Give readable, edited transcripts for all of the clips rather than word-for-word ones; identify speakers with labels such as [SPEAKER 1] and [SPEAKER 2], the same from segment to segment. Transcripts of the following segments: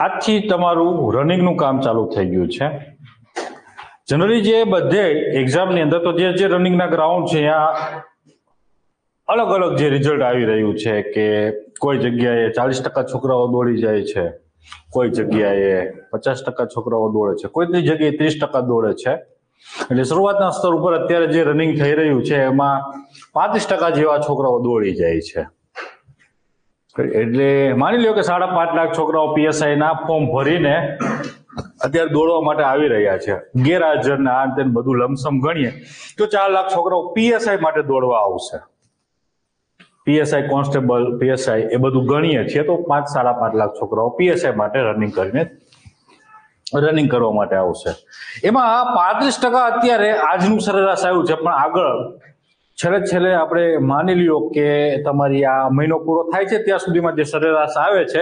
[SPEAKER 1] આજથી તમારું રનિંગનું કામ ચાલુ થઈ ગયું છે. જનરલી જે બધે એક્ઝામની અંદર તો જે રનિંગના ગ્રાઉન્ડ છે ત્યાં અલગ અલગ જે રિઝલ્ટ આવી રહ્યું છે કે કોઈ જગ્યાએ 40% છોકરાઓ દોડી જાય છે, કોઈ જગ્યાએ 50% છોકરાઓ દોડે છે, કોઈ જગ્યાએ 30% દોડે છે. એટલે શરૂઆતના સ્તર ઉપર અત્યારે જે રનિંગ થઈ રહ્યું છે એમાં 35% જેવા છોકરાઓ દોડી જાય છે. એટલે માની લો કે 5.5 લાખ છોકરાઓ પીએસઆઈ ના ફોર્મ ભરીને અત્યારે દોડવા માટે આવી રહ્યા છે. ગેરહાજરના આ તેમ બધું લમસમ ગણીએ તો 4 લાખ છોકરાઓ પીએસઆઈ માટે દોડવા આવશે. પીએસઆઈ કોન્સ્ટેબલ, પીએસઆઈ એ બધું ગણીએ છીએ તો 5.5 લાખ છોકરાઓ પીએસઆઈ માટે રનિંગ કરવા માટે આવશે. એમાં 35% અત્યારે આજનું સરેરાશ આવ્યું છે, પણ આગળ છેલ્લે આપણે માની લ્યો કે તમારી આ મહિનો પૂરો થાય છે ત્યાં સુધીમાં જે સરેરાશ આવે છે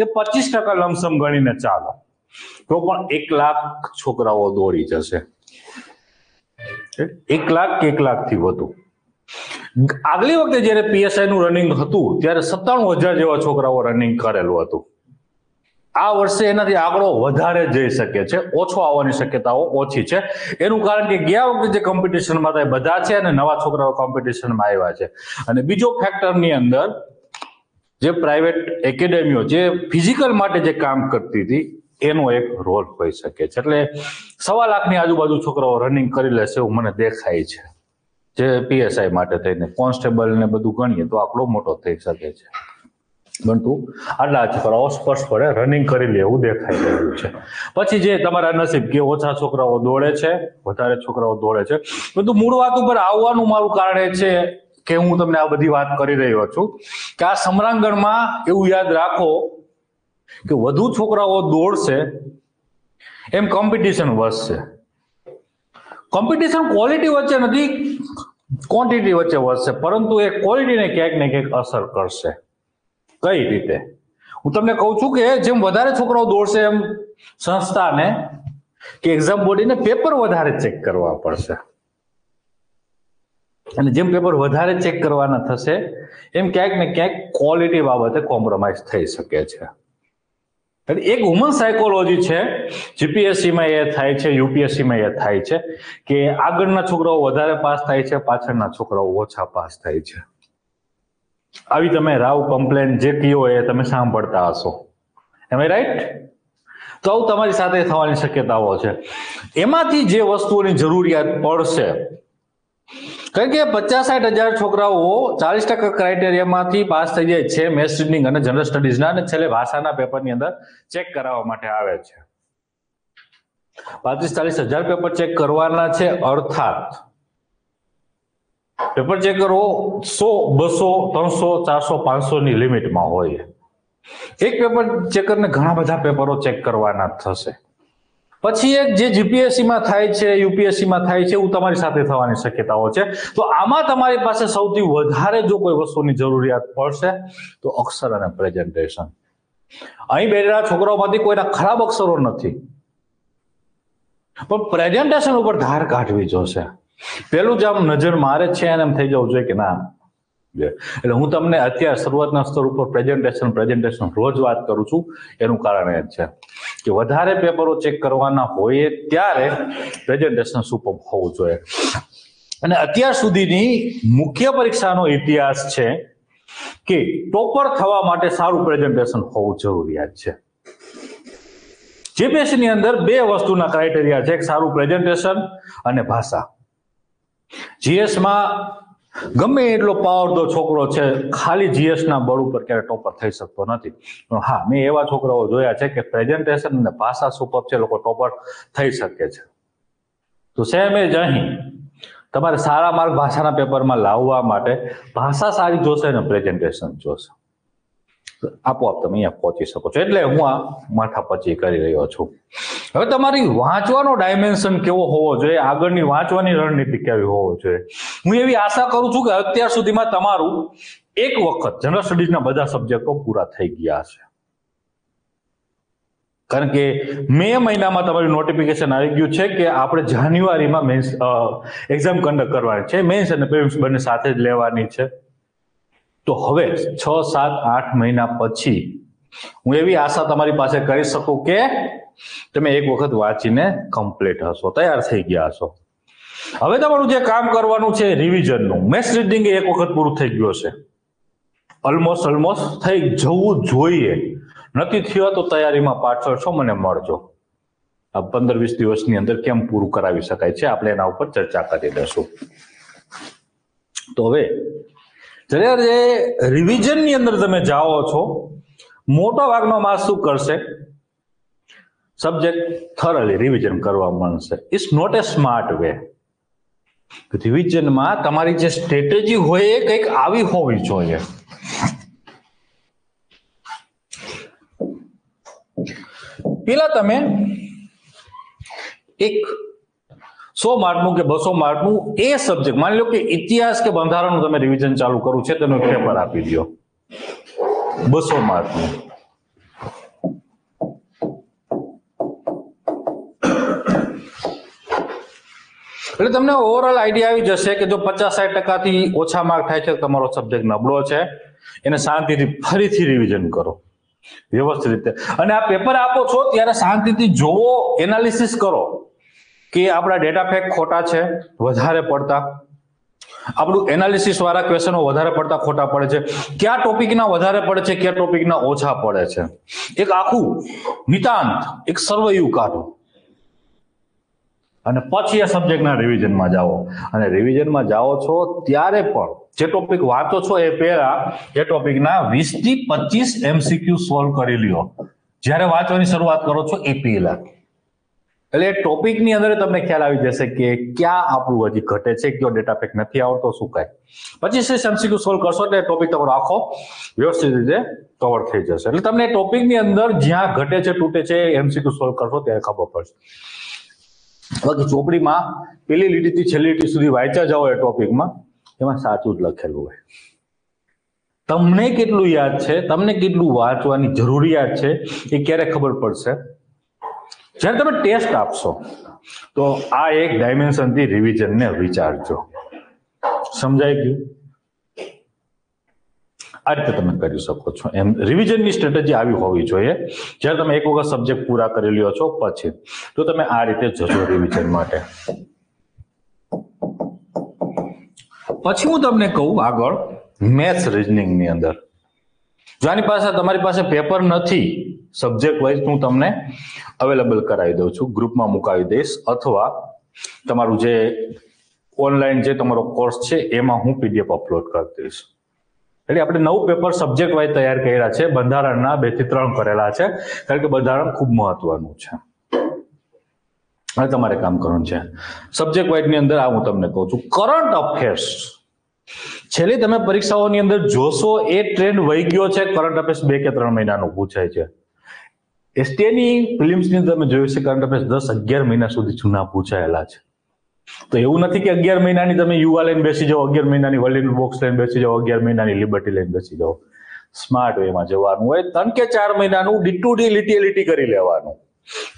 [SPEAKER 1] એ 25% લમસમ ગણીને ચાલો તો પણ 1 લાખ છોકરાઓ દોડી જશે. 1 લાખ કે 1 લાખથી વધુ. આગલી વખતે જયારે પીએસઆઈ નું રનિંગ હતું ત્યારે 97,000 જેવા છોકરાઓ રનિંગ કરેલું હતું. આ વર્ષે એનાથી આંકડો વધારે જઈ શકે છે, ઓછો આવવાની શક્યતાઓ ઓછી છે. એનું કારણ કે ગયા વખતે જે કોમ્પિટિશનમાં હતા બધા છે અને નવા છોકરાઓ કોમ્પિટિશનમાં આવ્યા છે. અને બીજો ફેક્ટરની અંદર જે પ્રાઇવેટ એકેડેમીઓ જે ફિઝિકલ માટે જે કામ કરતી હતી એનો એક રોલ હોઈ શકે છે. એટલે 1.25 લાખની આજુબાજુ છોકરાઓ રનિંગ કરી લેશે એવું મને દેખાય છે. જે પીએસઆઈ માટે થઈને કોન્સ્ટેબલ ને બધું ગણીએ તો આંકડો મોટો થઈ શકે છે. પરંતુ આટલા છોકરાઓ સ્પષ્ટપણે રનિંગ કરી લે એવું દેખાઈ રહ્યું છે. પછી જે તમારા નસીબ કે ઓછા છોકરાઓ દોડે છે, વધારે છોકરાઓ દોડે છે, બધું મૂળ વાત ઉપર આવવાનું મારું કારણ એ છે કે હું તમને આ બધી વાત કરી રહ્યો છું કે આ સમરાંગણમાં એવું યાદ રાખો કે વધુ છોકરાઓ દોડશે એમ કોમ્પિટિશન વધશે. કોમ્પિટિશન ક્વોલિટી વચ્ચે નથી, ક્વોન્ટિટી વચ્ચે વધશે, પરંતુ એ ક્વોલિટીને ક્યાંક ને ક્યાંક અસર કરશે. કઈ રીતે? હું તમને કહું છું કે જેમ વધારે છોકરાઓ દોડશે એમ સંસ્થાને કે એક્ઝામ બોડીને પેપર વધારે ચેક કરવા પડશે. અને જેમ પેપર વધારે ચેક કરવાના થશે એમ ક્યાંક ને ક્યાંક ક્વોલિટી બાબતે કોમ્પ્રોમાઇઝ થઈ શકે છે. એક હ્યુમન સાયકોલોજી છે, જીપીએસસીમાં એ થાય છે, યુપીએસસીમાં એ થાય છે કે આગળના છોકરાઓ વધારે પાસ થાય છે, પાછળના છોકરાઓ ઓછા પાસ થાય છે. આવી તમે રાવ કમ્પ્લેન જે કયો એ તમે સાંભળતા હશો. એમ રાઈટ? તો આવું તમારી સાથે થવાની શક્યતાઓ છે. એમાંથી જે વસ્તુઓની જરૂરિયાત પડશે, કારણ કે 50-60 હજાર છોકરાઓ 40% ક્રાઇટેરિયામાંથી પાસ થઈ જાય છે મેથ્સ, રીડિંગ અને જનરલ સ્ટડીઝના, અને છેલ્લે ભાષાના પેપરની અંદર ચેક કરાવવા માટે આવે છે. 35-40 હજાર પેપર ચેક કરવાના છે, અર્થાત પેપર ચેકરો 100, 200, 300, 400, 500 ની લિમિટમાં હોય. એક પેપર ચેકરને ઘણા બધા પેપરો ચેક કરવાના થશે. પછી એક જે જીપીએસસીમાં થાય છે, યુપીએસસીમાં થાય છે, એવું તમારી સાથે થવાની શક્યતાઓ છે. તો આમાં તમારી પાસે સૌથી વધારે જો કોઈ વસ્તુની જરૂરિયાત પડશે તો અક્ષર અને પ્રેઝન્ટેશન. અહીં બેઠેલા છોકરાઓમાંથી કોઈના ખરાબ અક્ષરો નથી, પણ પ્રેઝન્ટેશન ઉપર ધાર કાઢવી જોશે. પેલું જ આમ નજર મારે છે અને એમ થઈ જવું જોઈએ કે ના. એટલે હું તમને અત્યારે શરૂઆતના સ્તર ઉપર પ્રેઝન્ટેશન રોજ વાત કરું છું. એનું કારણ એ છે કે વધારે પેપરો ચેક કરવાના હોય ત્યારે પ્રેઝન્ટેશન સુપર હોવું જોઈએ. અને અત્યાર સુધીની મુખ્ય પરીક્ષાનો ઇતિહાસ છે કે ટોપર થવા માટે સારું પ્રેઝન્ટેશન હોવું જરૂરિયાત છે. જીપીએસસી ની અંદર 2 વસ્તુના ક્રાઇટેરિયા છે, એક સારું પ્રેઝન્ટેશન અને ભાષા. જીએસમાં ગમે એટલો પાવરદો છોકરો છે, ખાલી જીએસ ના બળ ઉપર ક્યારે ટોપર થઈ શકતો નથી. પણ હા, મેં એવા છોકરાઓ જોયા છે કે પ્રેઝન્ટેશન અને ભાષા સુપર છે, લોકો ટોપર થઈ શકે છે. તો સેમ એ જ અહીં તમારે સારા માર્ક ભાષાના પેપરમાં લાવવા માટે ભાષા સારી જોશે અને પ્રેઝન્ટેશન જોશે. આપોઆપ તમે અહીંયા પહોંચી શકો છો. એટલે હું આ માથાપચ્ચી કરી રહ્યો છું. હવે તમારી વાંચવાનો ડાયમેન્શન કેવો હોવો જોઈએ, આગળની વાંચવાની રણનીતિ કેવી હોવી જોઈએ. હું એવી આશા કરું છું કે અત્યાર સુધીમાં તમારું એક વખત જનરલ સ્ટડીઝના બધા સબ્જેક્ટો પૂરા થઈ ગયા છે. કારણ કે મે મહિનામાં તમારું નોટિફિકેશન આવી ગયું છે કે આપણે જાન્યુઆરીમાં મેન્સ એક્ઝામ કન્ડક્ટ કરવાની છે. મેન્સ અને પ્રિલિમ્સ બંને સાથે જ લેવાની છે. તો હવે 6, 7, 8 મહિના પછી હું એવી આશા તમારી પાસે કરી શકું કે તમે એક વખત વાંચીને કમ્પ્લીટ હશો, તૈયાર થઈ ગયા હશો. હવે તમારું જે કામ કરવાનું છે રિવિઝનનું, મેથ્સ રીડિંગ એક વખત પૂરું થઈ ગયું છે, ઓલમોસ્ટ થઈ જવું જોઈએ. નથી થયો તો તૈયારીમાં પાછળ છો, મને મળજો. આ 15-20 દિવસની અંદર કેમ પૂરું કરાવી શકાય છે આપણે એના ઉપર ચર્ચા કરી દઈશું. તો હવે જ્યારે રિવિઝનની અંદર તમે જાઓ છો, મોટા ભાગનો માસ શું કરશે, સબ્જેક્ટ થોરલી રિવિઝન કરવા માંડશે. It's not a smart way. રિવિઝનમાં તમારી જે સ્ટ્રેટેજી હોય એ કંઈક આવી હોવી જોઈએ. પેલા તમે એક 100 માર્કનું કે 200 માર્કનું એ સબ્જેક્ટ, માની લો કે ઇતિહાસ કે બંધારણનું તમે રિવિઝન ચાલુ કરવું છે, તેનું પેપર આપી દો 200 માર્કનું. એટલે તમને ઓવરઓલ આઈડિયા આવી જશે કે જો 50-60% ઓછા માર્ક થાય છે, તમારો સબ્જેક્ટ નબળો છે, એને શાંતિથી ફરીથી રિવિઝન કરો વ્યવસ્થિત રીતે. અને આ પેપર આપો છો ત્યારે શાંતિથી જોવો, એનાલિસિસ કરો કે આપણા ડેટા ફેક્ટ ખોટા છે વધારે પડતા, આપણું એનાલિસિસ વાળા ક્વેશ્ચનો વધારે પડતા ખોટા પડે છે, કયા ટોપિકના વધારે પડે છે, કયા ટોપિકના ઓછા પડે છે. એક આખું નિતાંત એક સર્વૈયું કાઢો અને પછી આ સબ્જેક્ટના રિવિઝનમાં જાઓ. અને રિવિઝનમાં જાઓ છો ત્યારે પણ જે ટોપિક વાંચો છો એ પહેલા એ ટોપિકના 20 થી 25 MCQ સોલ્વ કરી લ્યો જ્યારે વાંચવાની શરૂઆત કરો છો એ પહેલા. એટલે ટોપિકની અંદર તમને ખ્યાલ આવી જશે કે ક્યાં આપણું હજી ઘટે છે, કયો ડેટા પેક નથી આવતો, શું કાંઈ. 25 MCQ સોલ્વ કરશો એટલે ટોપિક તમારો આખો વ્યવસ્થિત રીતે કવર થઈ જશે. એટલે તમને ટોપિકની અંદર જ્યાં ઘટે છે, તૂટે છે, MCQ સોલ્વ કરશો ત્યારે ખબર પડશે. બાકી ચોપડીમાં પેલી લીટીથી છેલ્લી લીટી સુધી વાંચ્યા જાઓ એ ટોપિકમાં, એમાં સાચું જ લખેલું હોય. તમને કેટલું યાદ છે, તમને કેટલું વાંચવાની જરૂરિયાત છે એ ક્યારે ખબર પડશે, જ્યારે તમે ટેસ્ટ આપશો. તો આ એક ડાયમેન્શનથી રિવિઝનને વિચારજો. સમજાઈ ગયું? આ રીતે તમે કરી શકો છો. એમ રિવિઝનની સ્ટ્રેટેજી આવી હોવી જોઈએ. જ્યારે તમે એક વખત સબ્જેક્ટ પૂરા કરી લ્યો છો પછી તો તમે આ રીતે જજો રિવિઝન માટે. પછી હું તમને કહું આગળ મેથ્સ રીઝનિંગની અંદર, જો આની પાસે તમારી પાસે પેપર નથી, સબ્જેક્ટ વાઇઝ હું તમને અવેલેબલ કરાવી દઉં છું, ગ્રુપમાં મુકાવી દઈશ, અથવા તમારું જે ઓનલાઈન જે તમારો કોર્સ છે એમાં હું PDF અપલોડ કરી દઈશ. એટલે આપણે 9 પેપર સબ્જેક્ટ વાઇઝ તૈયાર કર્યા છે. બંધારણના 2 થી 3 કરેલા છે, કારણ કે બંધારણ ખૂબ મહત્વનું છે અને તમારે કામ કરવાનું છે. સબ્જેક્ટ વાઇઝ ની અંદર આ હું તમને કહું છું, કરંટ અફેર્સ છેલ્લી તમે પરીક્ષાઓની અંદર જોશો એ ટ્રેન્ડ વહી ગયો છે. કરંટ અફેર્સ 2 કે 3 મહિનાનું પૂછાય છે. એસટીની ફિલ્મ્સની તમે જોયું છે કરંટ અફેર્સ 10-11 મહિના સુધી જૂના પૂછાયેલા છે. તો એવું નથી કે 11 મહિનાની તમે યુવા લઈને બેસી જાઓ, 11 મહિનાની વર્લ્ડ બોક્સ લઈને બેસી જાઓ, 11 મહિનાની લિબર્ટી લઈને બેસી જાઓ. સ્માર્ટ વેમાં જવાનું હોય. 3 કે 4 મહિનાનું ડી લીટી કરી લેવાનું.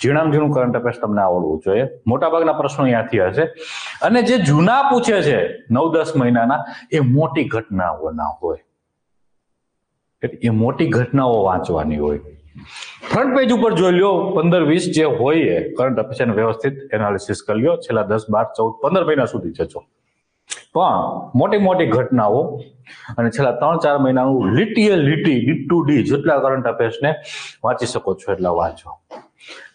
[SPEAKER 1] ઝીણામાં ઝીણું કરંટ અફેર્સ તમને આવડવું જોઈએ. મોટાભાગના પ્રશ્નો અહીંયાથી હશે. અને જે જૂના પૂછે છે 9-10 મહિનાના, એ મોટી ઘટનાઓના હોય. એ મોટી ઘટનાઓ વાંચવાની હોય. ફ્રન્ટ પેજ ઉપર જોઈ લો 15-20 જે હોય કરંટ અફેર્સ એને વ્યવસ્થિત એનાલિસિસ કરી લ્યો. છેલ્લા 10, 12, 14, 15 મહિના સુધી જજો. પણ મોટી મોટી ઘટનાઓ અને છેલ્લા 3-4 મહિનાનું લીટી ડી જેટલા કરંટ અફેર્સને વાંચી શકો છો એટલા વાંચો.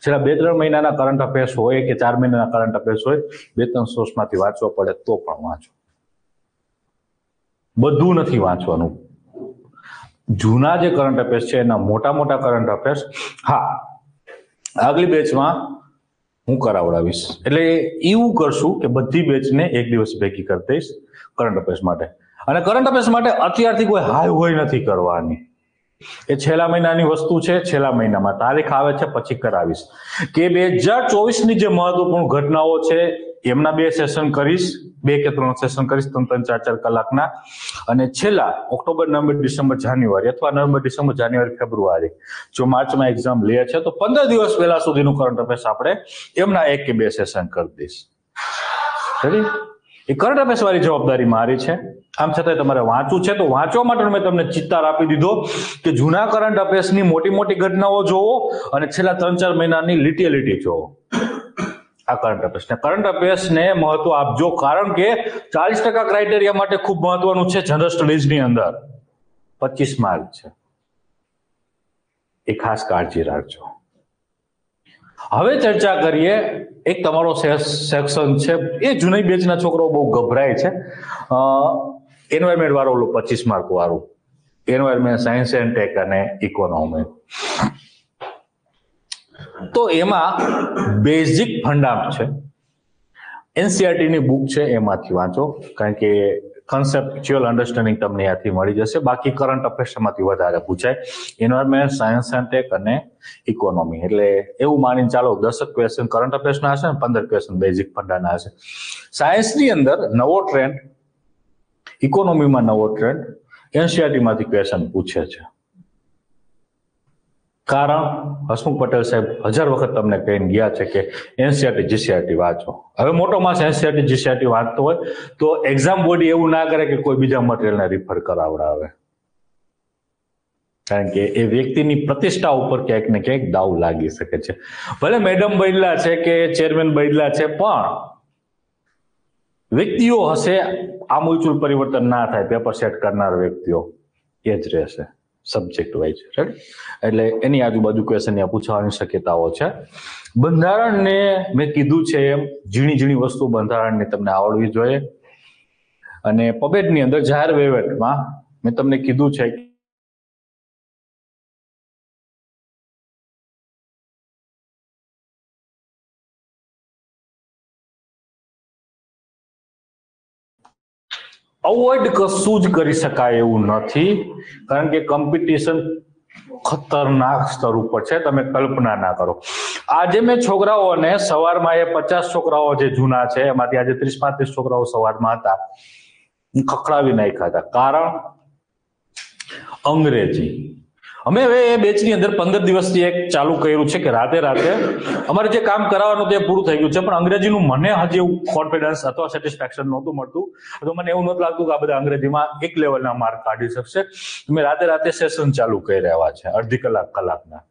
[SPEAKER 1] છેલ્લા 2-3 મહિનાના કરંટ અફેર્સ હોય કે 4 મહિનાના કરંટ અફેર્સ હોય, 2-3 સોર્સમાંથી વાંચવા પડે તો પણ વાંચો. બધું નથી વાંચવાનું. જૂના જે કરંટ અફેર્સ છે એના મોટા કરંટ અફેર્સ આગલી બેચમાં હું કરાવડાવીશ. એટલે એવું કરશું કે બધી બેચને એક દિવસ ભેગી કરી દઈશ કરંટ અફેર્સ માટે. અને કરંટ અફેર્સ માટે અત્યારથી કોઈ હાય હોય નથી કરવાની. એ છેલ્લા મહિનાની વસ્તુ છે. છેલ્લા મહિનામાં તારીખ આવે છે પછી કરાવીશ કે 2024ની જે મહત્વપૂર્ણ ઘટનાઓ છે એમના 2 સેશન કરીશ, 2 કે 3 સેશન કરીશ, 3-3, 4-4 કલાકના. અને છેલ્લા ઓક્ટોબર, નવેમ્બર, ડિસેમ્બર, જાન્યુઆરી અથવા નવેમ્બર, ડિસેમ્બર, જાન્યુઆરી, ફેબ્રુઆરી જો માર્ચમાં એક્ઝામ લે છે તો 15 દિવસ પહેલા સુધીનું કરંટ અફેર્સ આપણે એમના 1 કે 2 સેશન કરી દઈશ. એ કરંટ અફેર્સ વાળી જવાબદારી મારી છે. આમ છતાં તમારે વાંચવું છે તો વાંચવા માટે મેં તમને ચિત્તાર આપી દીધો કે જૂના કરંટ અફેર્સની મોટી મોટી ઘટનાઓ જોવો અને છેલ્લા 3-4 મહિનાની લીટી જોવો. આ કરંટ અફેર્સને મહત્વ આપજો, કારણ કે 40% ક્રાઇટેરિયા માટે ખૂબ મહત્વનું છે. જનરલ સ્ટડીઝની અંદર 25 માર્ક છે, એ ખાસ કાળજી રાખજો. હવે ચર્ચા કરીએ, એક તમારો સેક્શન છે, એ જૂની બેચના છોકરાઓ બહુ ગભરાય છે, એન્વાયરમેન્ટ વાળો, 25 માર્ક વાળું, એન્વાયરમેન્ટ, સાયન્સ એન્ડ ટેક અને ઇકોનોમી. તો એમાં બેઝિક ફંડામેન્ટ છે, એનસીઈઆરટી ની બુક છે, એમાંથી વાંચો, કારણ કે કન્સેપ્ચ્યુઅલ અન્ડરસ્ટેન્ડિંગ તમને ત્યાંથી મળી જશે. બાકી કરંટ અફેર્સમાંથી વધારે પૂછાય, એન્વાયરમેન્ટ, સાયન્સ એન્ડ ટેક અને ઇકોનોમી. એટલે એવું માનીને ચાલો 10 ક્વેશ્ચન કરંટ અફેર્સના હશે ને 15 ક્વેશ્ચન બેઝિક ફંડાના હશે. સાયન્સની અંદર નવો ટ્રેન્ડ, ઇકોનોમીમાં નવો ટ્રેન્ડ, એનસીઈઆરટી માંથી ક્વેશ્ચન પૂછે છે. કારણ હસમુખ પટેલ સાહેબ 1000 વખત તમને કહીને ગયા છે કે એનસીઈઆરટી, જીસીઈઆરટી વાંચો. હવે મોટો માસ એનસીઈઆરટી, જીસીઈઆરટી વાંચતો હોય તો એક્ઝામ બોડી એવું ના કરે કે કોઈ બીજા મટીરિયલને રિફર કરાવડાવે, કારણ કે એ વ્યક્તિની પ્રતિષ્ઠા ઉપર ક્યાંક ને ક્યાંક દાવ લાગી શકે છે. ભલે મેડમ બદલા છે કે ચેરમેન બદલા છે, પણ વ્યક્તિઓ હશે, આમૂલચૂલ પરિવર્તન ના થાય. પેપર સેટ કરનાર વ્યક્તિઓ એ જ રહેશે, સબ્જેક્ટ વાઇઝ. રાઈટ? એટલે એની આજુબાજુ ક્વેશ્ચન ત્યાં પૂછવાની શક્યતાઓ છે. બંધારણને મેં કીધું છે એમ ઝીણી ઝીણી વસ્તુ બંધારણની તમને આવડવી જોઈએ. અને પબેટની અંદર જાહેર વહીવટમાં મેં તમને કીધું છે અવોઇડ કશું જ કરી શકાય એવું નથી, કારણ કે કોમ્પિટિશન ખતરનાક સ્તર ઉપર છે. તમે કલ્પના ના કરો. આજે મેં છોકરાઓને સવારમાં, એ 50 છોકરાઓ જે જૂના છે એમાંથી આજે 30-35 છોકરાઓ સવારમાં હતા, ખખડાવી નાખ્યા હતા. કારણ અંગ્રેજી. અમે હવે એ બેચની અંદર 15 દિવસથી એક ચાલુ કર્યું છે કે રાતે અમારે જે કામ કરાવવાનું તે પૂરું થઈ ગયું છે, પણ અંગ્રેજીનું મને હજી એવું કોન્ફિડન્સ અથવા સેટિસ્ફેક્શન નહોતું મળતું. તો મને એવું નહોતું લાગતું કે આ બધા અંગ્રેજીમાં એક લેવલના માર્ક કાઢી શકશે. મેં રાતે સેશન ચાલુ કરી રહ્યા છે, અડધી કલાકના.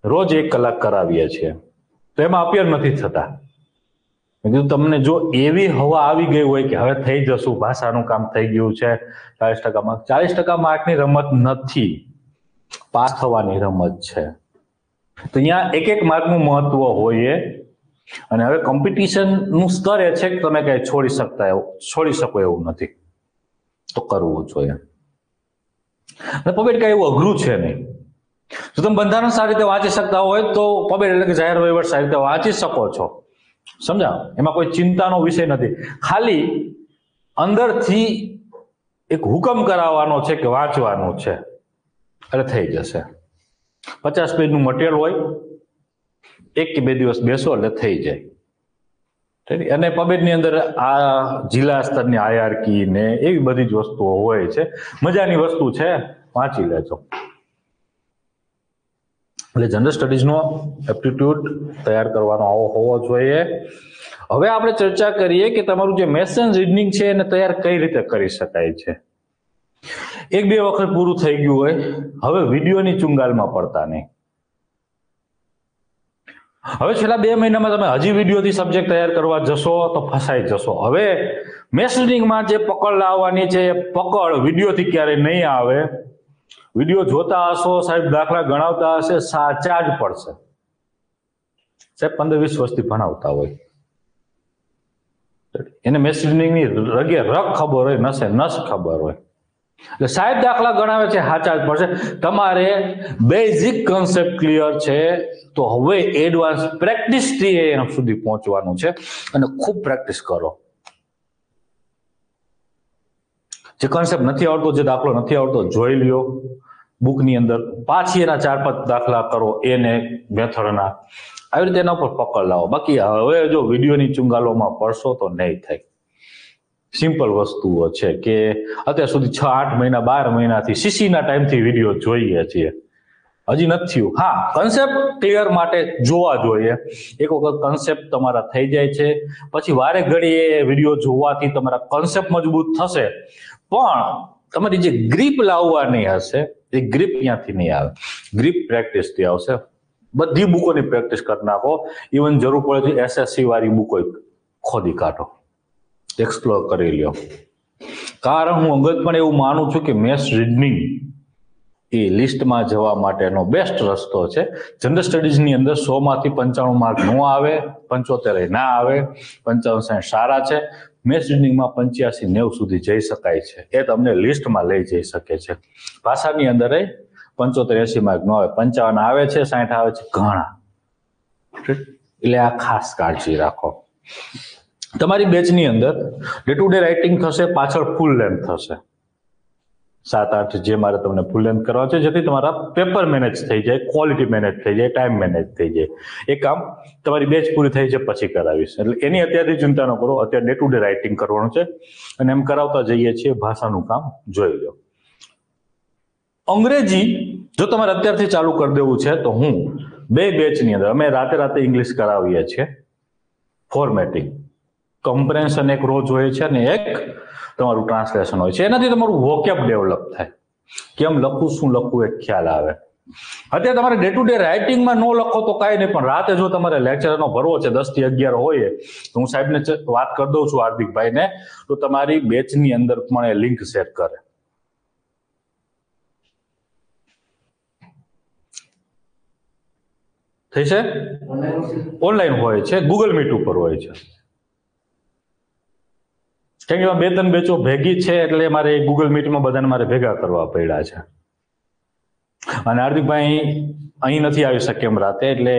[SPEAKER 1] રોજ 1 કલાક કરાવીએ છીએ, તો એમાં અપિયર નથી થતા. મેં કીધું તમને જો એવી હવા આવી ગઈ હોય કે હવે થઈ જશું, ભાષાનું કામ થઈ ગયું છે, 40% માર્ક, 40% માર્કની રમત નથી, પાસ થવાની રમત છે. તો અહીંયા એક માર્કનું મહત્વ હોય. અને હવે કોમ્પિટિશનનું સ્તર એ છે કે તમે કઈ છોડી શકો એવું નથી, તો કરવું જોઈએ. પબેટ કઈ એવું અઘરું છે નહીં. જો તમે બંધારણ સારી રીતે વાંચી શકતા હોય તો પબેટ એટલે કે જાહેર વહીવટ સારી રીતે વાંચી શકો છો. સમજાવ? એમાં કોઈ ચિંતાનો વિષય નથી. ખાલી અંદરથી એક હુકમ કરાવવાનો છે કે વાંચવાનું છે, એટલે થઈ જશે. 50 પેજનું મટીરિયલ હોય, 1 કે 2 દિવસ બેસો એટલે થઈ જાય. અને પબેટની અંદર આ જિલ્લા સ્તરની હાયરાર્કી ને એવી બધી જ વસ્તુઓ હોય છે. મજાની વસ્તુ છે, વાંચી લેજો. એટલે જનરલ સ્ટડીઝનો એપ્ટિટ્યુડ તૈયાર કરવાનો આવો હોવો જોઈએ. હવે આપણે ચર્ચા કરીએ કે તમારું જે મેથ્સ એન્ડ રીઝનિંગ છે એને તૈયાર કઈ રીતે કરી શકાય છે. 1-2 વખત પૂરું થઈ ગયું હોય, હવે વિડીયોની ચુંગાલમાં પડતા નહીં. હવે છેલ્લા 2 મહિનામાં તમે હજી વિડીયોથી સબ્જેક્ટ તૈયાર કરવા જશો તો ફસાઈ જશો. હવે મેથ્સ રીઝનિંગમાં જે પકડ લાવવાની છે, એ પકડ વિડીયોથી ક્યારેય નહીં આવે. વિડીયો જોતા હશો, સાહેબ દાખલા ગણાવતા હશે, સાચા જ પડશે. સાહેબ 15-20 વર્ષથી ભણાવતા હોય, એને મેથ્સ રીઝનિંગની રગે રગ ખબર હોય, નસે નસ ખબર હોય. એટલે સાહેબ દાખલા ગણાવે છે, સાચા જ પડશે. તમારે બેઝિક કન્સેપ્ટ ક્લિયર છે, તો હવે એડવાન્સ પ્રેક્ટિસથી એના સુધી પહોંચવાનું છે, અને ખૂબ પ્રેક્ટિસ કરો. જે કન્સેપ્ટ નથી આવડતો, જે દાખલો નથી આવડતો, જોઈ લ્યો બુકની અંદર, પાછી એના 4-5 દાખલા કરો, એને મેથડના, આવી રીતે એના ઉપર પકડ લાવો. બાકી હવે જો વિડીયોની ચુંગાલોમાં પડશો તો નહીં થાય. સિમ્પલ વસ્તુઓ છે કે અત્યાર સુધી 6-8 મહિના 12 મહિનાથી સીસીના ટાઈમથી વિડીયો જોઈએ છીએ. હજી નથી થયું. હા, કન્સેપ્ટ ક્લિયર માટે જોવા જોઈએ. એક વખત કન્સેપ્ટ તમારા થઈ જાય છે પછી વારે ઘડીએ વિડીયો જોવાથી તમારા કન્સેપ્ટ મજબૂત થશે, પણ તમારી જે ગ્રીપ લાવવાની હશે એ ગ્રીપ ક્યાંથી નહીં આવે? ગ્રીપ પ્રેક્ટિસથી આવશે. બધી બુકોની પ્રેક્ટિસ કરી નાખો. ઇવન જરૂર પડે તો SSC વાળી બુકો ખોદી કાઢો, એક્સપ્લોર કરી લ્યો. કારણ હું અંગત પણ એવું માનું છું કે મેથ્સ રીઝનિંગ એ લિસ્ટમાં જવા માટેનો બેસ્ટ રસ્તો છે. જનરલ સ્ટડીઝની અંદર 100 માંથી 95 માર્ક ન આવે, 75 ના આવે, 55-60 સારા છે. મેથ્સ રીઝનિંગમાં 85-90 સુધી જઈ શકાય છે. એ તમને લિસ્ટમાં લઈ જઈ શકે છે. ભાષાની અંદર 75-80 માર્ક ન આવે, 55 આવે છે, 60 આવે છે ઘણા. એટલે આ ખાસ કાળજી રાખો. તમારી બેચની અંદર ડે ટુ ડે રાઇટિંગ થશે, પાછળ ફૂલ લેન્થ થશે 7-8 જે મારે તમને ફૂલ લેન્થ કરવા છે, જેથી તમારા પેપર મેનેજ થઈ જાય, ક્વોલિટી મેનેજ થઈ જાય, ટાઈમ મેનેજ થઈ જાય. એ કામ તમારી બેચ પૂરી થઈ છે પછી કરાવીશ. એટલે એની અત્યારથી ચિંતા ન કરો. અત્યારે ડે ટુ ડે રાઇટિંગ કરવાનું છે અને એમ કરાવતા જઈએ છીએ. ભાષાનું કામ જોઈ લો. અંગ્રેજી જો તમારે અત્યારથી ચાલુ કરી દેવું છે તો હું 2 બેચની અંદર અમે રાતે ઇંગ્લિશ કરાવીએ છીએ. ફોર્મેટિંગ કમ્પ્રેન્શન એક રોજ હોય છે અને એક તમારું ટ્રાન્સલેશન હોય છે. એનાથી તમારું વોકેબ ડેવલપ થાય. કેમ લખવું, શું લખવું એક ખ્યાલ આવે. અત્યારે તમારે ડે ટુ ડે રાઇટિંગમાં ન લખો તો કાંઈ નહીં, પણ રાતે જો તમારે લેક્ચરનો ભરવો છે 10 થી 11 હોય તો હું સાહેબને વાત કરી દઉં છું, હાર્દિકભાઈને, તો તમારી બેચની અંદર પણ એ લિંક શેર કરે. થઈ છે? ઓનલાઈન હોય છે, ગૂગલ મીટ ઉપર હોય છે. કેમ કે 2-3 બેચો ભેગી છે એટલે મારે ગૂગલ મીટમાં બધાને મારે ભેગા કરવા પડ્યા છે. અને હાર્દિકભાઈ અહીં નથી આવી શકે એમ રાતે, એટલે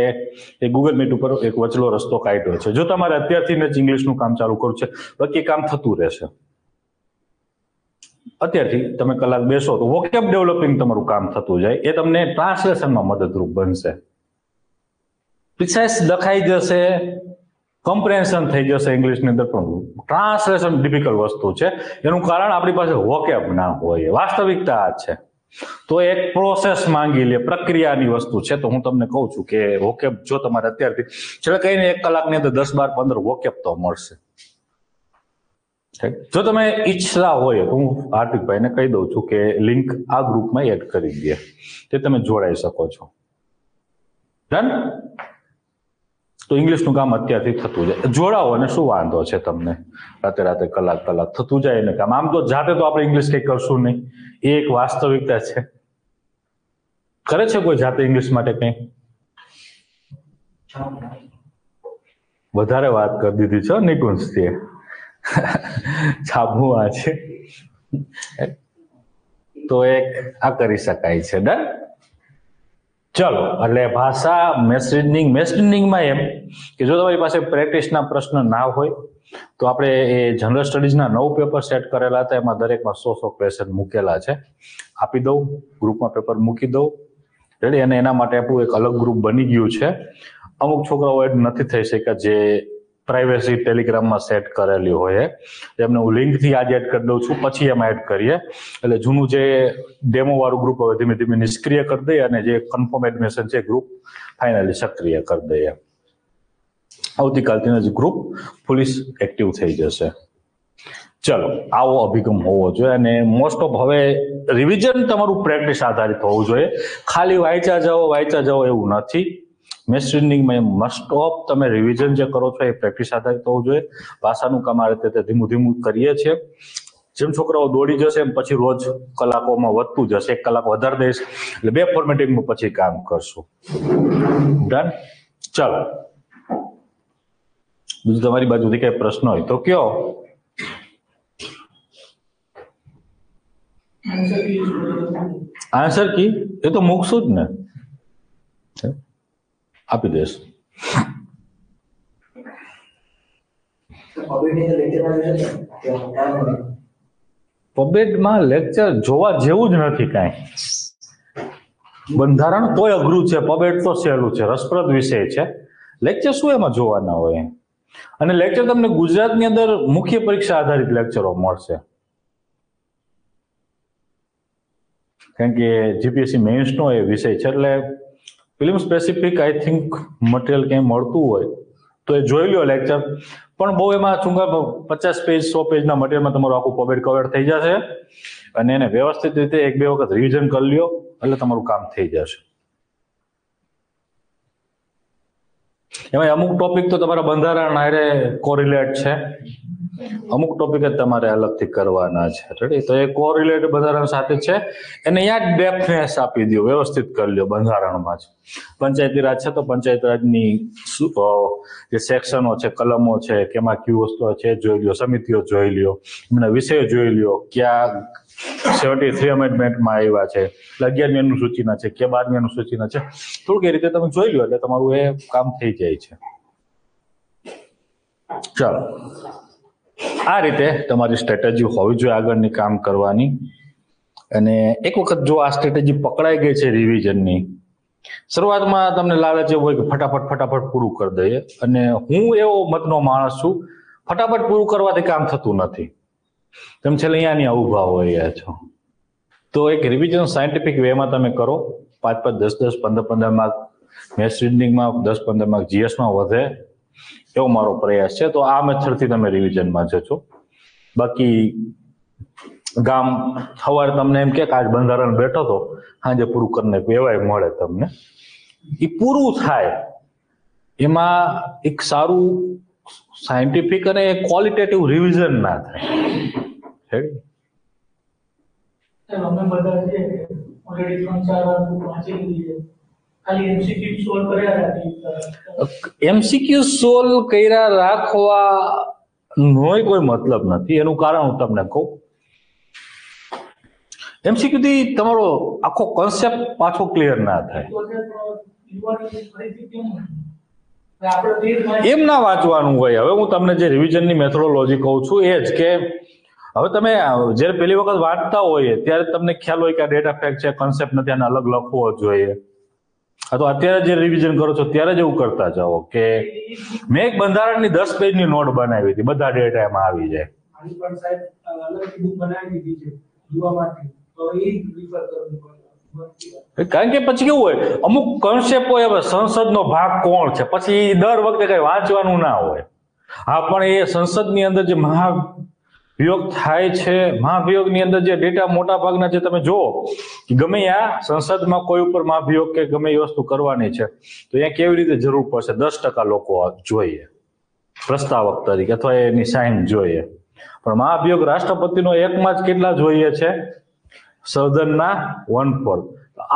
[SPEAKER 1] એ ગૂગલ મીટ ઉપર એક વચલો રસ્તો કાઢ્યો છે. જો તમારે અત્યારથી જ ઇંગ્લિશનું કામ ચાલુ કરવું છે, બાકી કામ થતું રહેશે. અત્યારથી તમે કલાક બેસો તો વોકેબ ડેવલપિંગ તમારું કામ થતું જાય. એ તમને ટ્રાન્સલેશનમાં મદદરૂપ બનશે. પ્રિસાઇઝ લખાઈ જશે, કમ્પ્રેન્શન થઈ જશે ઇંગ્લિશની અંદર, પણ ટ્રાન્સલેશન ડિફિકલ્ટ વસ્તુ છે. એનું કારણ આપણી પાસે વોકેબ ના હોય. વાસ્તવિકતા આ છે. તો એક પ્રોસેસ માંગી લે, પ્રક્રિયાની વસ્તુ છે. તો હું તમને કહું છું કે વોકેબ જો તમારે અત્યારથી છેલ્લે કહીને 1 કલાકની અંદર 10, 12, 15 વોકેબ તો મળશે. જો તમે ઈચ્છતા હોય તો હું હાર્દિકભાઈને કહી દઉં છું કે લિંક આ ગ્રુપમાં એડ કરી દે, તે તમે જોડાઈ શકો છો. ડન? તો ઇંગ્લિશનું કામ અત્યારથી થતું જાય. જોડાવો અને શું વાંધો છે તમને? રાતે કલાક થતું જાય ને કામ. આમ તો જાતે તો આપણે ઇંગ્લિશ કંઈ કરશું નહીં. એ એક વાસ્તવિકતા છે. કરે છે કોઈ જાતે ઇંગ્લિશ માટે કંઈ? વધારે વાત કરી દીધી છે નિકુંજથી. છાબુઆ છે તો એક આ કરી શકાય છે. ડન? ચલો, એટલે ભાષા, મેથ્સ રીઝનિંગમાં એમ કે જો તમારી પાસે પ્રેક્ટિસના પ્રશ્ન ના હોય તો આપણે એ જનરલ સ્ટડીઝના 9 પેપર સેટ કરેલા હતા. એમાં દરેકમાં 100 ક્વેશ્ચન મૂકેલા છે. આપી દઉં, ગ્રુપમાં પેપર મૂકી દઉં. રેડી? અને એના માટે આપણું એક અલગ ગ્રુપ બની ગયું છે. અમુક છોકરાઓ એડ નથી થઈ શક્યા જે પ્રાઇવેસી ટેલિગ્રામમાં સેટ કરેલી હોય, એમને હું લિંકથી આજે એડ કરી દઉં છું, પછી એમાં એડ કરીએ. એટલે જૂનું જે ડેમો વાળું ગ્રુપ હવે ધીમે ધીમે નિષ્ક્રિય કરી દઈએ અને જે કન્ફર્મ એડમિશન છે ગ્રુપ ફાઇનલી સક્રિય કરી દઈએ. આવતીકાલથી જ ગ્રુપ ફુલી એક્ટિવ થઈ જશે. ચલો, આવો અભિગમ હોવો જોઈએ. અને મોસ્ટ ઓફ હવે રિવિઝન તમારું પ્રેક્ટિસ આધારિત હોવું જોઈએ. ખાલી વાંચ્યા જાઓ એવું નથી. મેથ્સ રીઝનિંગમાં મસ્ટ ઓફ તમે રિવિઝન જે કરો છો એ પ્રેક્ટિસ આધારિત હોવું જોઈએ. ભાષાનું કામ આ રીતે ધીમું કરીએ છીએ. જેમ છોકરાઓ દોડી જશે એમ પછી રોજ કલાકોમાં વધતું જશે. 1 કલાક વધારે દઈશ એટલે 2 ફોર્મેટિંગમાં પછી કામ કરશું. ડન? ચલો, બીજું તમારી બાજુથી કઈ પ્રશ્ન હોય તો કયો. આન્સર કી એ તો મૂકશું જ ને, આપી દઈશ. પબેટમાં લેક્ચર જોવા જેવું જ નથી કાંઈ. બંધારણ તોય અઘરું છે, પબેટ તો સહેલું છે, રસપ્રદ વિષય છે. લેક્ચર શું એમાં જોવાના હોય? અને લેક્ચર તમને ગુજરાતની અંદર મુખ્ય પરીક્ષા આધારિત લેક્ચરો મળશે. કારણ કે જીપીએસસી મેઇન્સનો એ વિષય છે, એટલે film specific I think material ક્યાંય મળતું હોય તો એ જોઈ લો લેક્ચર. પણ બહુ એમાં ચૂંગા 50 પેજ 100 પેજના મટીરિયલમાં તમારું આખું પબેડ કવર થઈ જશે, અને એને વ્યવસ્થિત રીતે 1-2 વખત રિવિઝન કરી લ્યો એટલે તમારું કામ થઈ જશે. એમાં અમુક ટોપિક તો તમારા બંધારણ હારે કોરિલેટ છે, અમુક ટોપિક જ તમારે અલગથી કરવાના છે. રેડી? તો એ કોરિલેટ બંધારણ સાથે છે, એને યાદ ડેફનેસ આપી દો, વ્યવસ્થિત કરી લ્યો બંધારણમાં જ. પંચાયતી રાજ છે તો પંચાયત રાજની જે સેક્શનો છે, કલમો છે, કેમાં કયું વસ્તુ છે જોઈ લ્યો, સમિતિઓ જોઈ લ્યો, એમના વિષયો જોઈ લ્યો, ક્યાં 73 અમેન્ડમેન્ટમાં આવ્યા છે, 11મી અનુસૂચિના છે, કે 12મી અનુસૂચિના છે, થોડુંક એ રીતે તમે જોઈ લો એટલે તમારું એ કામ થઈ જાય છે. ચાલો, આ રીતે તમારી સ્ટ્રેટેજી હોવી જોઈએ આગળની કામ કરવાની. અને એક વખત જો આ સ્ટ્રેટેજી પકડાઈ ગઈ છે રિવિઝનની, શરૂઆતમાં તમને લાલચ એવું હોય કે ફટાફટ પૂરું કરી દઈએ, અને હું એવો મતનો માણસ છું, ફટાફટ પૂરું કરવાથી કામ થતું નથી. તમે છેલ્લે અહીંયા ઉભા હોય છો. તો એક રિવિઝન સાયન્ટિફિક વેમાં તમે કરો, 5-5, 10-10, 15-15 માર્ક મેથ્સ રીઝનિંગમાં, 10-15 માર્ક જીએસમાં વધે, એવો મારો પ્રયાસ છે. તો આ મેથડથી તમે રિવિઝનમાં જજો. બાકી ગામ સવારે તમને એમ કે આજ બંધારણ બેઠો તો સાંજે પૂરું કરીને એવાય મળે તમને, એ પૂરું થાય એમાં એક સારું સાયન્ટિફિક અને ક્વોલિટેટિવ રિવિઝન ના થાય.
[SPEAKER 2] અમે બધા છે ઓલરેડી 3-4 વાર વાંચી લીધી છે, ખાલી એમસીક્યુ સોલ્વ કર્યા રાખી.
[SPEAKER 1] એમસીક્યુ સોલ્વ કર્યા રાખવા નો કોઈ મતલબ નથી. એનું કારણ હું તમને કહું. એમસીક્યુ થી તમારો આખો કોન્સેપ્ટ પાછો ક્લિયર ના થાય. એમ ના વાંચવાનું હોય. હવે હું તમને જે રિવિઝનની મેથોડોલોજી કહું છું એ જ કે હવે તમે જયારે પહેલી વખત વાંચતા હોઈએ ત્યારે તમને ખ્યાલ હોય કે આ ડેટા ફેક્ટ છે, કોન્સેપ્ટ નથી, આને અલગ લખવો જોઈએ. તો અત્યારે જે રિવિઝન કરો છો ત્યારે જ એવું કરતા જાઓ કે મેં એક બંધારણની 10 પેજની નોટ બનાવી હતી, બધા ડેટા એમાં આવી જાય. કારણ કે પછી કેવું હોય, અમુક કન્સેપ્ટ હોય, હવે સંસદનો ભાગ કોણ છે, પછી દર વખતે કઈ વાંચવાનું ના હોય. હા, પણ એ સંસદની અંદર જે મહાભિયોગ થાય છે, મહાભિયોગની અંદર જે ડેટા મોટા ભાગના જે તમે જુઓ કે ગમે આ સંસદમાં કોઈ ઉપર મહાભિયોગ કે ગમે એ વસ્તુ કરવાની છે તો અહીંયા કેવી રીતે જરૂર પડશે, 10% લોકો જોઈએ પ્રસ્તાવક તરીકે અથવા એની સાઇન જોઈએ. પણ મહાભિયોગ રાષ્ટ્રપતિનો એકમાં જ કેટલા જોઈએ છે? સદનના 1/4.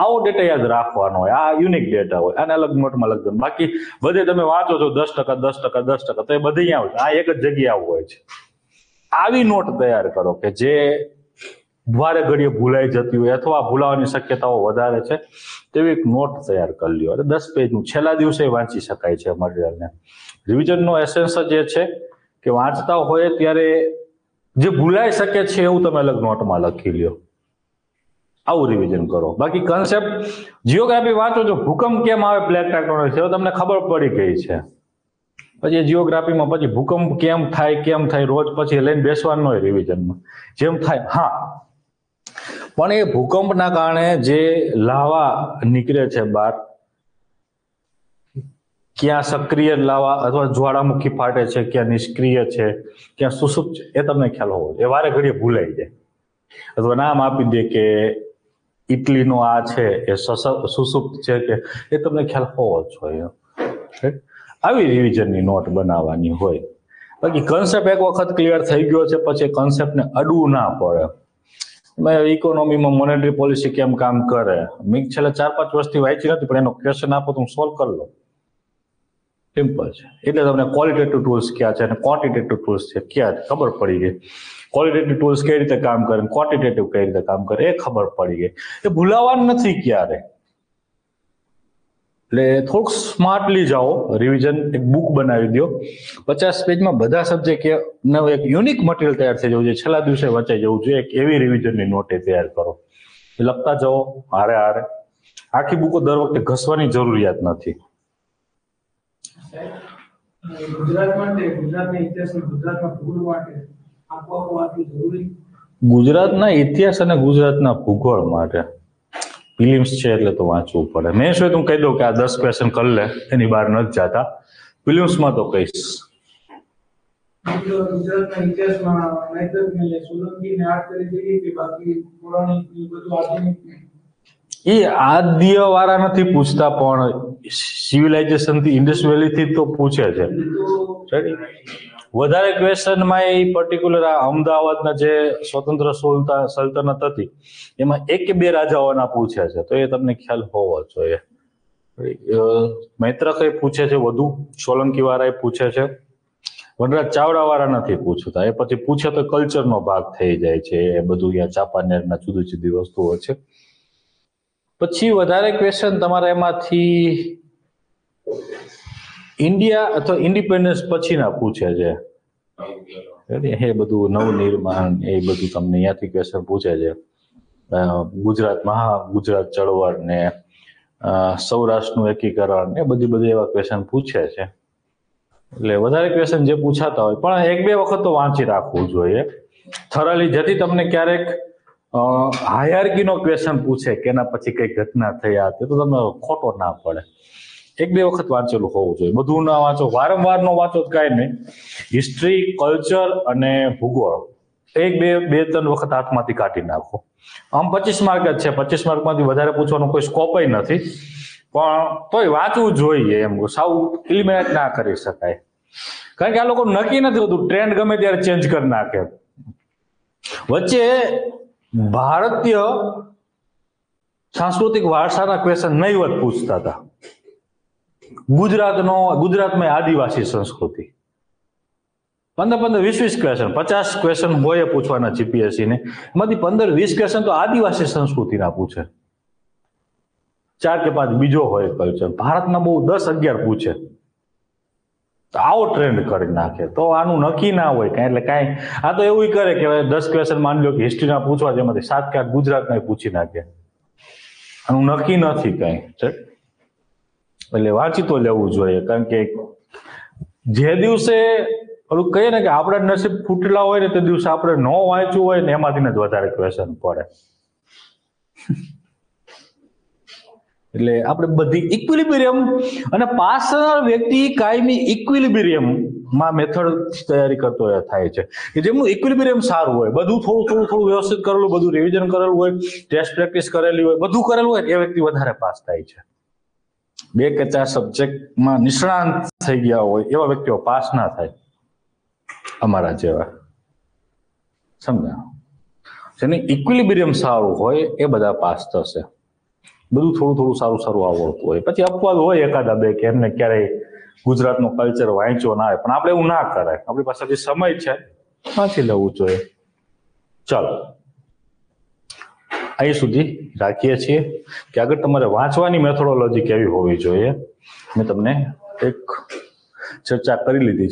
[SPEAKER 1] આવો ડેટા યાદ રાખવાનો હોય. આ યુનિક ડેટા હોય, આને અલગ નોટમાં લખ દો. બાકી બધે તમે વાંચો છો 10% તો એ બધી અહીંયા હોય, આ એક જ જગ્યા હોય છે. આવી નોટ તૈયાર કરો કે જે વારે ઘડીએ ભૂલાઈ જતી હોય અથવા ભૂલાવાની શક્યતાઓ વધારે છે તેવી એક નોટ તૈયાર કરી લ્યો. એટલે 10 પેજનું છેલ્લા દિવસે વાંચી શકાય છે મટીરિયલને. રિવિઝનનો એસેન્સ જ એ છે કે વાંચતા હોય ત્યારે જે ભૂલાઈ શકે છે એવું તમે અલગ નોટમાં લખી લ્યો. આવું રિવિઝન કરો. બાકી કન્સેપ્ટ જીઓગ્રાફી વાંચો છો, ભૂકંપ કેમ આવે, પ્લેટ ટેક્ટોનિક છે તમને ખબર પડી ગઈ છે. પછી જીઓગ્રાફીમાં પછી ભૂકંપ કેમ થાય રોજ પછી લઈને બેસવાનું હોય રિવિઝનમાં, જેમ થાય. હા, પણ એ ભૂકંપના કારણે જે લાવા નીકળે છે બહાર, ક્યાં સક્રિય લાવા અથવા જ્વાળામુખી ફાટે છે, ક્યાં નિષ્ક્રિય છે, ક્યાં સુસુપ્ત છે, એ તમને ખ્યાલ હોવો જોઈએ. એ વારે ઘડીએ ભૂલાઈ જાય. અથવા નામ આપી દે કે ઇટલીનો આ છે એ સુસુપ્ત છે કે એ તમને ખ્યાલ હોવો જ જોઈએ. આવી રિવિઝનની નોટ બનાવવાની હોય. બાકી કન્સેપ્ટ એક વખત ક્લિયર થઈ ગયો છે પછી કન્સેપ્ટને અડવું ના પડે. ઇકોનોમીમાં મોનેટરી પોલિસી કેમ કામ કરે, મેં છેલ્લા 4-5 વર્ષથી વાંચી નથી, પણ એનો ક્વેશ્ચન આપો તો હું સોલ્વ કરી લઉં. સિમ્પલ છે. એટલે તમને ક્વોલિટેટિવ ટૂલ્સ ક્યાં છે અને ક્વોન્ટિટેટિવ ટૂલ્સ છે ક્યાં ખબર પડી ગઈ. ક્વોલિટેટિવ ટૂલ્સ કઈ રીતે કામ કરે, ક્વોન્ટિટેટિવ કઈ રીતે કામ કરે એ ખબર પડી ગઈ. એ ભૂલાવાનું નથી ક્યારે. એટલે થોડુંક સ્માર્ટલી જાઓ. રિવિઝન એક બુક બનાવી દો, 50 પેજમાં બધા સબ્જેક્ટ એક યુનિક મટીરિયલ તૈયાર થઈ જવું જોઈએ, છેલ્લા દિવસે વચાઈ જવું જોઈએ. એક એવી રિવિઝનની નોટે તૈયાર કરો, લખતા જાઓ હારે હારે. આખી બુકો દર વખતે ઘસવાની જરૂરિયાત નથી. ગુજરાતના ઇતિહાસ અને ગુજરાતના ભૂગોળ માટે ફિલિમ્સ છે એટલે તો વાંચવું પડે. મેં શું તું કહી દઉં કે આ 10 ક્વેશ્ચન કરી લે, એની બહાર નથી જતા. ફિલિમ્સમાં તો કહીશ
[SPEAKER 2] ગુજરાતના ઇતિહાસમાં નાયકને સોલંકીને આર્ટ કરી દીધી કે બાકી પૌરાણિક બધું આધુનિક
[SPEAKER 1] એ આદ્ય વાળા નથી પૂછતા, પણ સિવિલાઇઝેશન થી ઇન્ડસ્ટ્રીયલી થી તો પૂછે છે. વધારે ક્વેશ્ચનમાં એ પર્ટિક્યુલર અમદાવાદના જે સ્વતંત્ર સલ્તનત હતી એમાં એક કે બે રાજાઓના પૂછે છે, તો એ તમને ખ્યાલ હોવો જોઈએ. મૈત્રક પૂછે છે વધુ, સોલંકી વાળા પૂછે છે, વનરાજ ચાવડા વાળા નથી પૂછતા. એ પછી પૂછે તો કલ્ચરનો ભાગ થઈ જાય છે, એ બધું અહીંયા ચાપાનેરના જુદી જુદી વસ્તુઓ છે. પછી વધારે ક્વેશ્ચન તમારા એમાંથી ઇન્ડિયા અથવા ઇન્ડિપેન્ડન્સ પછીના પૂછે છે. એ બધું નવનિર્માણ એ બધું તમને અહીંયાથી ક્વેશ્ચન પૂછે છે. ગુજરાત ચળવળ ને સૌરાષ્ટ્રનું એકીકરણ એ બધી એવા ક્વેશ્ચન પૂછે છે. એટલે વધારે ક્વેશ્ચન જે પૂછાતા હોય પણ એક બે વખત તો વાંચી રાખવું જોઈએ થરલી, જેથી તમને ક્યારેક હાયરાર્કીનો ક્વેશ્ચન પૂછે કે એના પછી કઈ ઘટના થઈ આ તે તો તમને ખોટો ના પડે. એક બે વખત વાંચેલું હોવું જોઈએ, બધું ના વાંચો, વારંવાર નો વાંચો કાંઈ નહીં. હિસ્ટ્રી, કલ્ચર અને ભૂગોળ એક બે ત્રણ વખત હાથમાંથી કાઢી નાખો. આમ 25 માર્ક જ છે, 25 માર્કમાંથી વધારે પૂછવાનો કોઈ સ્કોપ નથી, પણ તોય વાંચવું જોઈએ. એમ સાવ ઇલિમિનેટ ના કરી શકાય, કારણ કે આ લોકો નક્કી નથી હોતું, ટ્રેન્ડ ગમે ત્યારે ચેન્જ કરી નાખે. વચ્ચે ભારતીય સાંસ્કૃતિક વારસાના ક્વેશ્ચન નહીવત પૂછતા હતા. ગુજરાતમાં આદિવાસી સંસ્કૃતિ 15-20 ક્વેશ્ચન, 50 ક્વેશ્ચન હોય પૂછવાના જીપીએસસી ને, એમાંથી 15-20 ક્વેશ્ચન તો આદિવાસી સંસ્કૃતિના પૂછે, 4 કે 5 બીજો હોય કલ્ચર. ભારતના બહુ 10-11 પૂછે. તો આવો ટ્રેન્ડ કરી નાખે તો આનું નક્કી ના હોય કાંઈ. એટલે કાંઈ આ તો એવું કરે કે 10 ક્વેશ્ચન માની લો કે હિસ્ટ્રીના પૂછવા, જેમાંથી 7 કે 8 ગુજરાતના પૂછી નાખે. આનું નક્કી નથી કાંઈ. એટલે વાંચી તો લેવું જોઈએ, કારણ કે જે દિવસે ઓલું કહીએ ને કે આપણા નસીબ ફૂટેલા હોય ને તે દિવસે આપણે ન વાંચ્યું હોય ને એમાંથી જ વધારે ક્વેશ્ચન પડે. એટલે આપણે બધી ઇક્વિલિબ્રિયમ અને પાસ થનાર વ્યક્તિ કાયમી ઇક્વિલિબ્રિયમમાં મેથડ તૈયારી કરતો થાય છે કે જેમનું ઇક્વિલિબ્રિયમ સારું હોય, બધું થોડું વ્યવસ્થિત કરેલું, બધું રિવિઝન કરેલું હોય, ટેસ્ટ પ્રેક્ટિસ કરેલી હોય, બધું કરેલું હોય, એ વ્યક્તિ વધારે પાસ થાય છે. 2 કે 4 સબ્જેક્ટમાં નિષ્ણાંત થઈ ગયા હોય એવા વ્યક્તિઓ પાસ ના થાય, અમારા જેવા. સમજા? જેને ઇક્વિલિબ્રિયમ સારું હોય એ બધા પાસ થશે. બધું થોડું સારું આવડતું હોય, પછી અપવાદ હોય એકાદા બે કે એમને ક્યારેય ગુજરાતનો કલ્ચર વાંચ્યો ના હોય, પણ આપણે એવું ના કરાય. આપણી પાસે જે સમય છે વાંચી લેવું જોઈએ. ચાલો અહીં સુધી રાખીએ છીએ કે આગળ તમારે વાંચવાની મેથોડોલોજી કેવી હોવી જોઈએ મેં તમને એક ચર્ચા કરી લીધી છે.